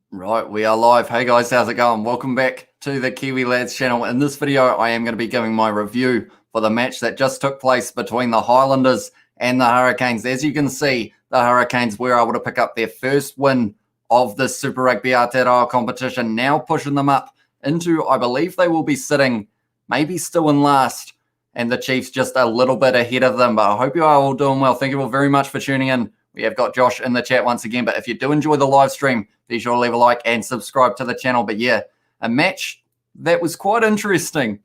Right, we are live. Hey guys, how's it going? Welcome back to the Kiwi Lads channel. In this video, I am going to be giving my review for the match that just took place between the Highlanders and the Hurricanes. As you can see, the Hurricanes were able to pick up their first win of the Super Rugby Aotearoa competition, now pushing them up into, I believe they will be sitting maybe still in last, and the Chiefs just a little bit ahead of them. But I hope you are all doing well. Thank you all very much for tuning in. We have got Josh in the chat once again, but if you do enjoy the live stream, be sure to leave a like and subscribe to the channel. But yeah, a match that was quite interesting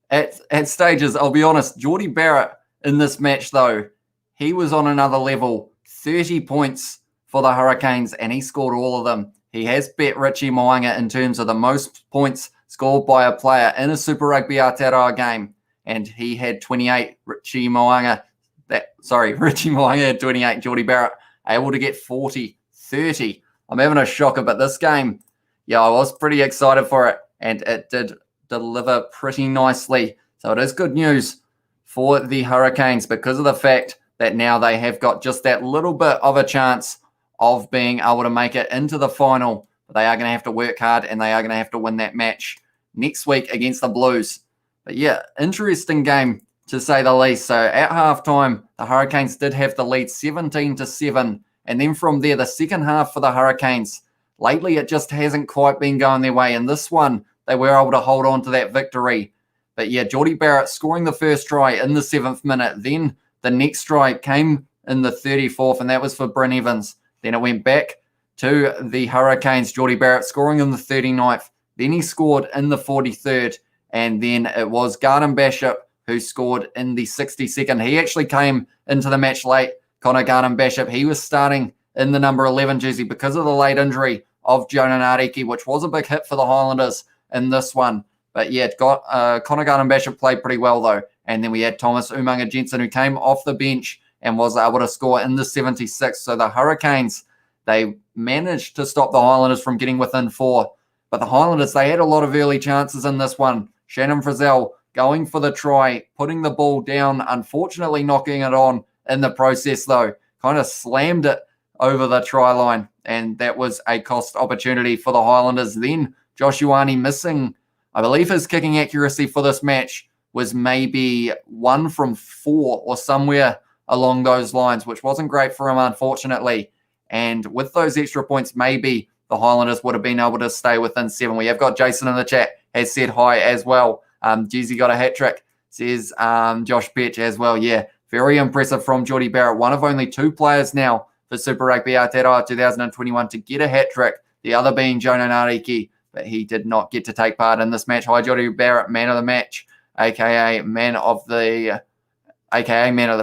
at stages. I'll be honest, Jordie Barrett in this match, though, he was on another level. 30 points for the Hurricanes, and he scored all of them. He has bet Richie Mo'unga in terms of the most points scored by a player in a Super Rugby Aotearoa game, and he had 28. Richie Mo'unga had 28. Jordie Barrett able to get 40, 30. I'm having a shocker, but this game, yeah, I was pretty excited for it, and it did deliver pretty nicely. So it is good news for the Hurricanes because of the fact that now they have got just that little bit of a chance of being able to make it into the final. But they are going to have to work hard, and they are going to have to win that match next week against the Blues. But yeah, interesting game to say the least. So at halftime, the Hurricanes did have the lead 17-7. And then from there, the second half for the Hurricanes, lately it just hasn't quite been going their way. In this one, they were able to hold on to that victory. But yeah, Jordie Barrett scoring the first try in the 7th minute. Then the next try came in the 34th, and that was for Bryn Evans. Then it went back to the Hurricanes. Jordie Barrett scoring in the 39th. Then he scored in the 43rd. And then it was Garden Bishop who scored in the 62nd. He actually came into the match late. Connor Garden Bishop, he was starting in the number 11 jersey because of the late injury of Jonah Nariki, which was a big hit for the Highlanders in this one. But yeah, Connor Garden Bishop played pretty well though. And then we had Thomas Umaga Jensen, who came off the bench and was able to score in the 76th. So the Hurricanes, they managed to stop the Highlanders from getting within 4. But the Highlanders, they had a lot of early chances in this one. Shannon Frizzell going for the try, putting the ball down, unfortunately knocking it on in the process, though. Kind of slammed it over the try line, and that was a cost opportunity for the Highlanders. Then Josh Ioane missing, I believe his kicking accuracy for this match was maybe 1 from 4 or somewhere along those lines, which wasn't great for him, unfortunately. And with those extra points, maybe the Highlanders would have been able to stay within 7. We have got Jason in the chat, has said hi as well. Jeezy got a hat trick, says Josh Petch as well. Yeah, very impressive from Jordie Barrett. One of only 2 players now for Super Rugby Aotearoa 2021 to get a hat trick, the other being Jonah Nariki, but he did not get to take part in this match. Hi, Jordie Barrett, man of the match, aka man of the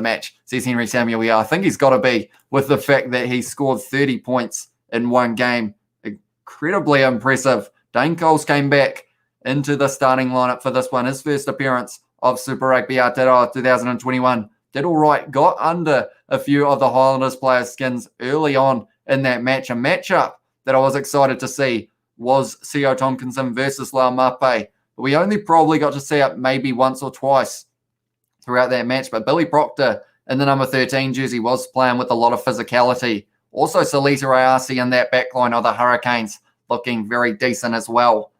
match, says Henry Samuel. Yeah, I think he's got to be, with the fact that he scored 30 points in one game. Incredibly impressive. Dane Coles came back into the starting lineup for this one. His first appearance of Super Rugby Aotearoa 2021. Did all right, got under a few of the Highlanders players' skins early on in that match. A matchup that I was excited to see was C.O. Tompkinson versus Lau Mape. We only probably got to see it maybe once or twice throughout that match, but Billy Proctor in the number 13 jersey was playing with a lot of physicality. Also, Salita Ayasi in that backline of the Hurricanes looking very decent as well.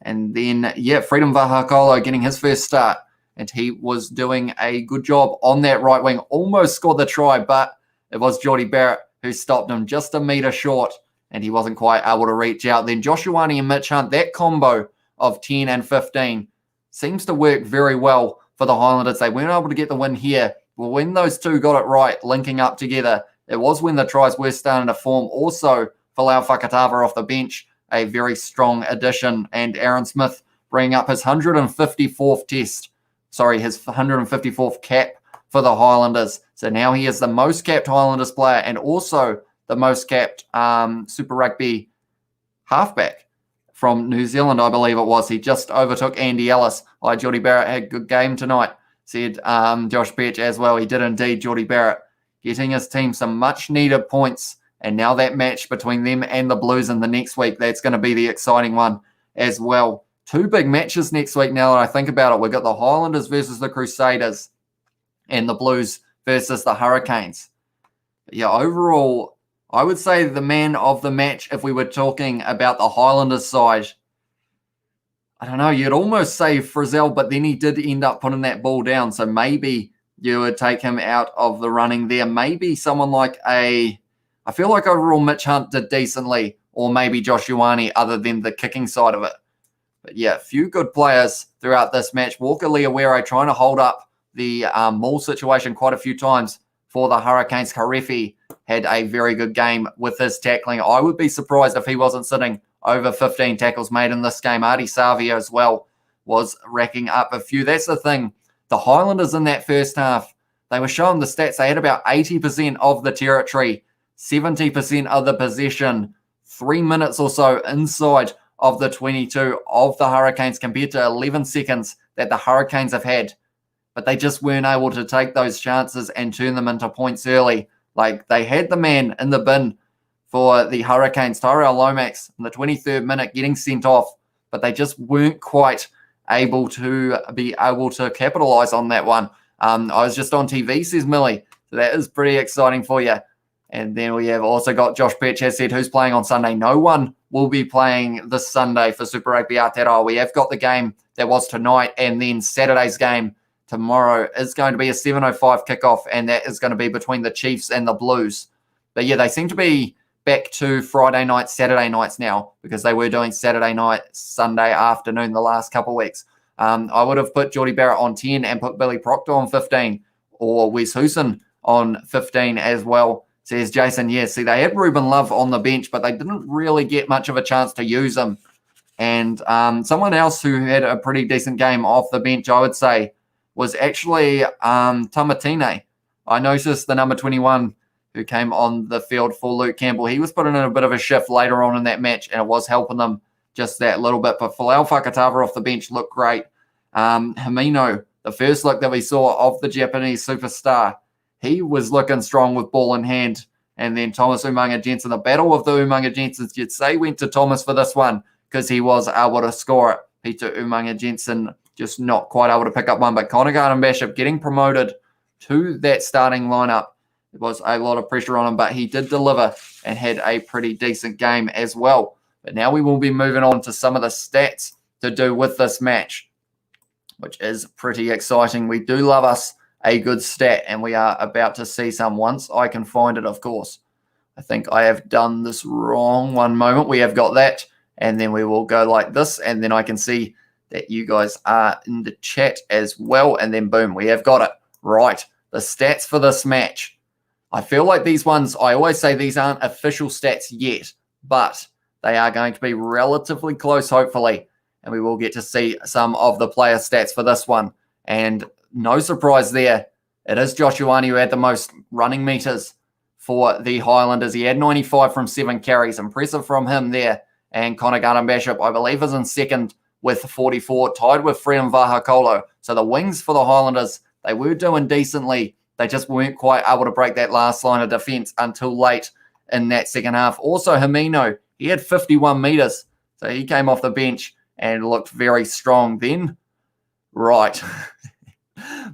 And then, yeah, Freedom Vahakolo getting his first start, and he was doing a good job on that right wing. Almost scored the try, but it was Jordie Barrett who stopped him just a metre short, and he wasn't quite able to reach out. Then Josh Ioane and Mitch Hunt, that combo of 10 and 15 seems to work very well for the Highlanders. They weren't able to get the win here, but when those two got it right, linking up together, it was when the tries were starting to form. Also, Falau Fakatava off the bench, a very strong addition, and Aaron Smith bringing up his 154th cap for the Highlanders. So now he is the most capped Highlanders player and also the most capped Super Rugby halfback from New Zealand, I believe it was. He just overtook Andy Ellis. Jordie Barrett had a good game tonight, said Josh Petch as well. He did indeed, Jordie Barrett, getting his team some much-needed points. And now that match between them and the Blues in the next week, that's going to be the exciting one as well. 2 big matches next week now that I think about it. We've got the Highlanders versus the Crusaders and the Blues versus the Hurricanes. But yeah, overall, I would say the man of the match, if we were talking about the Highlanders side, I don't know, you'd almost say Frizzell, but then he did end up putting that ball down. So maybe you would take him out of the running there. Maybe someone like I feel like overall Mitch Hunt did decently, or maybe Josh Ioane, other than the kicking side of it. But yeah, a few good players throughout this match. Walker Leawere trying to hold up the maul situation quite a few times for the Hurricanes. Karefi had a very good game with his tackling. I would be surprised if he wasn't sitting over 15 tackles made in this game. Artie Savia as well was racking up a few. That's the thing. The Highlanders in that first half, they were showing the stats. They had about 80% of the territory, 70% of the possession, 3 minutes or so inside of the 22 of the Hurricanes compared to 11 seconds that the Hurricanes have had. But they just weren't able to take those chances and turn them into points early. Like, they had the man in the bin for the Hurricanes, Tyrell Lomax, in the 23rd minute getting sent off, but they just weren't quite able to capitalize on that one. I was just on TV, says Millie, so that is pretty exciting for you. And then we have also got Josh Perch has said who's playing on Sunday. No one will be playing this Sunday for Super Rugby Aotearoa. We have got the game that was tonight, and then Saturday's game tomorrow is going to be a 7:05 kickoff, and that is going to be between the Chiefs and the Blues. But yeah, they seem to be back to Friday nights, Saturday nights now, because they were doing Saturday night, Sunday afternoon the last couple of weeks. I would have put Geordie Barrett on 10 and put Billy Proctor on 15, or Wes Hooson on 15 as well, says Jason. Yeah, see, they had Ruben Love on the bench, but they didn't really get much of a chance to use him. And someone else who had a pretty decent game off the bench, I would say, was actually Tamatine. I noticed the number 21 who came on the field for Luke Campbell. He was putting in a bit of a shift later on in that match, and it was helping them just that little bit. But Folau Fakatava off the bench looked great. Himino, the first look that we saw of the Japanese superstar, he was looking strong with ball in hand. And then Thomas Umaga Jensen, the battle of the Umaga Jensens, you'd say, went to Thomas for this one because he was able to score it. Peter Umaga Jensen just not quite able to pick up one. But Connor Garden-Bishop getting promoted to that starting lineup. It was a lot of pressure on him, but he did deliver and had a pretty decent game as well. But now we will be moving on to some of the stats to do with this match, which is pretty exciting. We do love us a good stat, and we are about to see some once I can find it, of course. I think I have done this wrong. One moment. We have got that, and then we will go like this, and then I can see that you guys are in the chat as well, and then boom, we have got it. Right, the stats for this match. I feel like these ones, I always say these aren't official stats yet, but they are going to be relatively close, hopefully, and we will get to see some of the player stats for this one. And no surprise there, it is Josh Ioane who had the most running meters for the Highlanders. He had 95 from 7 carries. Impressive from him there. And Connor Garden-Bishop, I believe, is in second with 44, tied with Freedom Vahakolo. So the wings for the Highlanders, they were doing decently. They just weren't quite able to break that last line of defense until late in that second half. Also, Himino, he had 51 meters. So he came off the bench and looked very strong then. Right.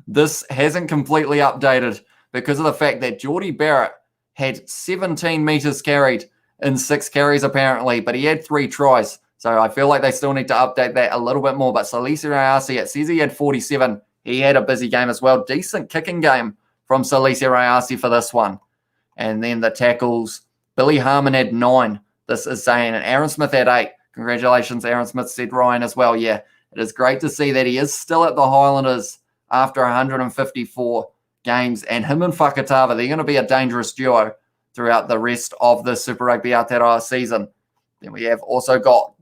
This hasn't completely updated because of the fact that Geordie Barrett had 17 meters carried in 6 carries apparently, but he had 3 tries. So I feel like they still need to update that a little bit more. But Salisi Rayasi, it says he had 47. He had a busy game as well. Decent kicking game from Salisi Rayasi for this one. And then the tackles, Billy Harmon had 9. This is saying, and Aaron Smith had 8. Congratulations, Aaron Smith, said Ryan as well. Yeah, it is great to see that he is still at the Highlanders after 154 games. And him and Fakatava, they're going to be a dangerous duo throughout the rest of the Super Rugby Aotearoa season. Then we have also got,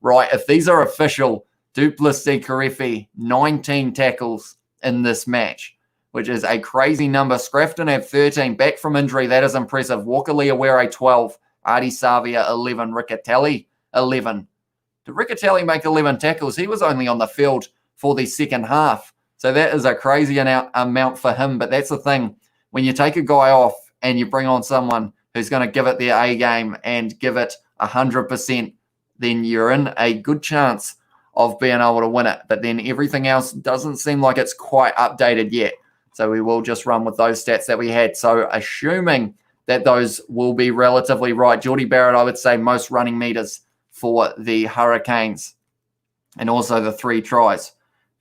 right, if these are official, Duplessis Karefi, 19 tackles in this match, which is a crazy number. Scrafton have 13, back from injury. That is impressive. Walker Leawere, 12. Artie Savia, 11. Riccatelli, 11. Did Riccatelli make 11 tackles? He was only on the field for the second half. So that is a crazy amount for him. But that's the thing. When you take a guy off and you bring on someone who's going to give it their A game and give it 100%, then you're in a good chance of being able to win it. But then everything else doesn't seem like it's quite updated yet. So we will just run with those stats that we had. So assuming that those will be relatively right. Geordie Barrett, I would say, most running meters for the Hurricanes. And also the 3 tries.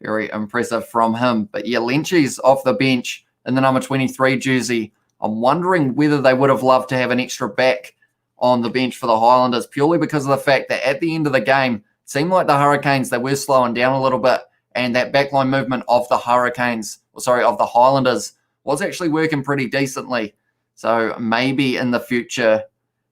Very impressive from him. But yeah, Lynchie's off the bench in the number 23 jersey. I'm wondering whether they would have loved to have an extra back on the bench for the Highlanders, purely because of the fact that at the end of the game, it seemed like the Hurricanes, they were slowing down a little bit, and that backline movement of the of the Highlanders was actually working pretty decently. So maybe in the future,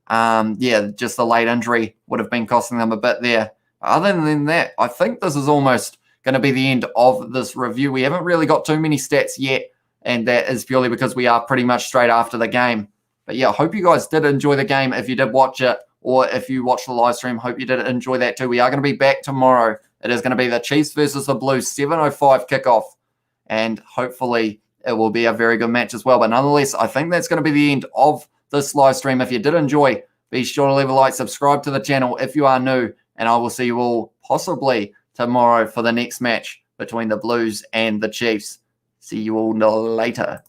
just the late injury would have been costing them a bit there. Other than that, I think this is almost going to be the end of this review. We haven't really got too many stats yet, and that is purely because we are pretty much straight after the game. But yeah, I hope you guys did enjoy the game. If you did watch it, or if you watched the live stream, hope you did enjoy that too. We are going to be back tomorrow. It is going to be the Chiefs versus the Blues, 7:05 kickoff, and hopefully it will be a very good match as well. But nonetheless, I think that's going to be the end of this live stream. If you did enjoy, be sure to leave a like, subscribe to the channel if you are new, and I will see you all possibly tomorrow for the next match between the Blues and the Chiefs. See you all later.